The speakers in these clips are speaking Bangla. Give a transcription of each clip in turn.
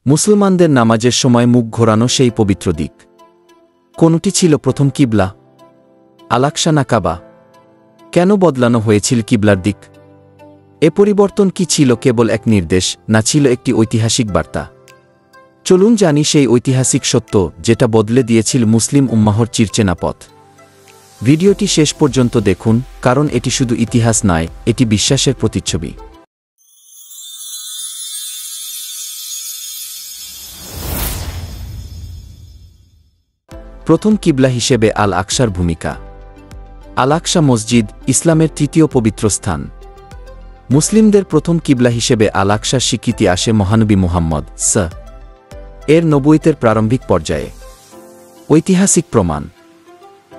মুসলমানদের নামাজের সময় মুখ ঘোরানো সেই পবিত্র দিক। কোনটি ছিল প্রথম কিবলা? আল-আকসা না কাবা? কেন বদলানো হয়েছিল কিবলার দিক? এ পরিবর্তন কি ছিল কেবল এক নির্দেশ, না ছিল একটি ঐতিহাসিক বার্তা? চলুন জানি সেই ঐতিহাসিক সত্য যেটা বদলে দিয়েছিল মুসলিম উম্মাহর চিরচেনা পথ। ভিডিওটি শেষ পর্যন্ত দেখুন, কারণ এটি শুধু ইতিহাস নয়, এটি বিশ্বাসের প্রতিচ্ছবি। প্রথম কিবলা হিসেবে আল-আকসার ভূমিকা। আল-আকসা মসজিদ ইসলামের তৃতীয় পবিত্র স্থান। মুসলিমদের প্রথম কিবলা হিসেবে আল-আকসার স্বীকৃতি আসে মহানবী মুহাম্মদ এর নবুয়তের প্রারম্ভিক পর্যায়ে। ঐতিহাসিক প্রমাণ: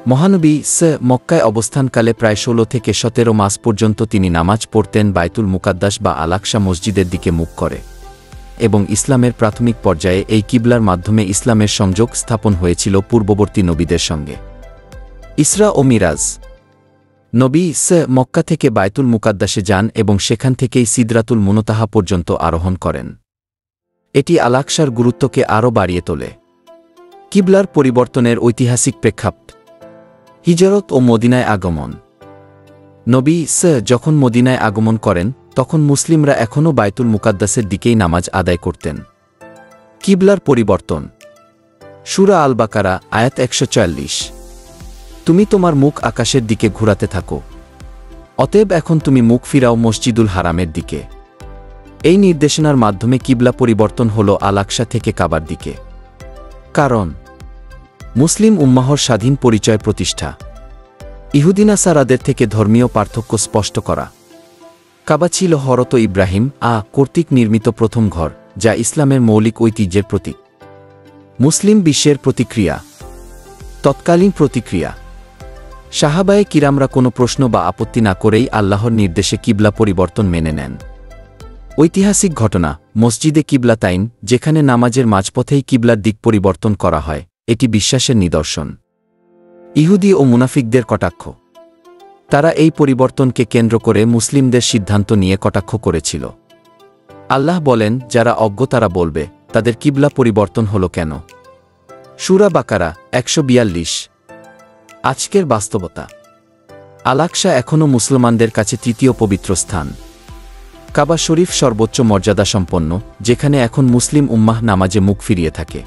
মহানবী মক্কায় অবস্থানকালে প্রায় 16 থেকে 17 মাস পর্যন্ত তিনি নামাজ পড়তেন বাইতুল মুকাদ্দাস বা আল-আকসা মসজিদের দিকে মুখ করে, এবং ইসলামের প্রাথমিক পর্যায়ে এই কিবলার মাধ্যমে ইসলামের সংযোগ স্থাপন হয়েছিল পূর্ববর্তী নবীদের সঙ্গে। ইসরা ও মিরাজ: নবী মক্কা থেকে বাইতুল মুকাদ্দাসে যান এবং সেখান থেকেই সিদরাতুল মুনতাহা পর্যন্ত আরোহণ করেন। এটি আল-আকসার গুরুত্বকে আরও বাড়িয়ে তোলে। কিবলার পরিবর্তনের ঐতিহাসিক প্রেক্ষাপট: হিজরত ও মদিনায় আগমন। নবী যখন মদিনায় আগমন করেন তখন মুসলিমরা এখনও বাইতুল মুকাদ্দাসের দিকেই নামাজ আদায় করতেন। কিবলার পরিবর্তন: সূরা আল-বাকারা আয়াত 144। তুমি তোমার মুখ আকাশের দিকে ঘুরাতে থাকো, অতএব এখন তুমি মুখ ফিরাও মসজিদুল হারামের দিকে। এই নির্দেশনার মাধ্যমে কিবলা পরিবর্তন হল আল-আকসা থেকে কাবার দিকে। কারণ: মুসলিম উম্মাহর স্বাধীন পরিচয় প্রতিষ্ঠা, ইহুদিনাসারাদের থেকে ধর্মীয় পার্থক্য স্পষ্ট করা। কাবা ছিল হরত ইব্রাহিম কর্তৃক নির্মিত প্রথম ঘর, যা ইসলামের মৌলিক ঐতিহ্যের প্রতীক। মুসলিম বিশ্বের প্রতিক্রিয়া। তৎকালীন প্রতিক্রিয়া: সাহাবায়ে কিরামরা কোনো প্রশ্ন বা আপত্তি না করেই আল্লাহর নির্দেশে কিবলা পরিবর্তন মেনে নেন। ঐতিহাসিক ঘটনা: মসজিদে কিবলাতাইন, যেখানে নামাজের মাঝপথেই কিবলার দিক পরিবর্তন করা হয়, এটি বিশ্বাসের নিদর্শন। ইহুদি ও মুনাফিকদের কটাক্ষ: তারা এই পরিবর্তনকে কেন্দ্র করে মুসলিমদের সিদ্ধান্ত নিয়ে কটাক্ষ করেছিল। আল্লাহ বলেন, যারা অজ্ঞ তারা বলবে, তাদের কিবলা পরিবর্তন হল কেন? সূরা বাকারা 142। আজকের বাস্তবতা: আল-আকসা এখনও মুসলমানদের কাছে তৃতীয় পবিত্র স্থান। কাবা শরীফ সর্বোচ্চ মর্যাদাসম্পন্ন, যেখানে এখন মুসলিম উম্মাহ নামাজে মুখ ফিরিয়ে থাকে।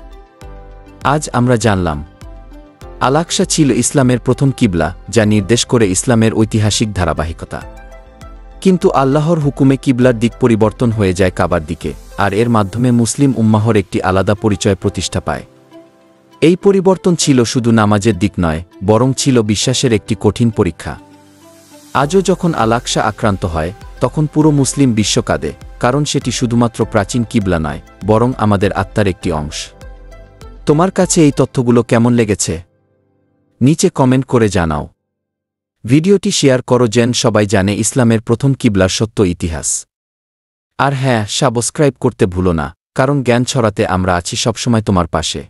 আজ আমরা জানলাম, আল-আকসা ছিল ইসলামের প্রথম কিবলা, যা নির্দেশ করে ইসলামের ঐতিহাসিক ধারাবাহিকতা। কিন্তু আল্লাহর হুকুমে কিবলার দিক পরিবর্তন হয়ে যায় কাবার দিকে, আর এর মাধ্যমে মুসলিম উম্মাহর একটি আলাদা পরিচয় প্রতিষ্ঠা পায়। এই পরিবর্তন ছিল শুধু নামাজের দিক নয়, বরং ছিল বিশ্বাসের একটি কঠিন পরীক্ষা। আজও যখন আল-আকসা আক্রান্ত হয়, তখন পুরো মুসলিম বিশ্ব কাঁদে, কারণ সেটি শুধুমাত্র প্রাচীন কিবলা নয়, বরং আমাদের আত্মার একটি অংশ। তোমার কাছে এই তথ্যগুলো কেমন লেগেছে? নিচে কমেন্ট করে জানাও। ভিডিওটি শেয়ার করো যেন সবাই জানে ইসলামের প্রথম কিবলার সত্য ইতিহাস। আর হ্যাঁ, সাবস্ক্রাইব করতে ভুলো না, কারণ জ্ঞান ছড়াতে আমরা আছি সবসময় তোমার পাশে।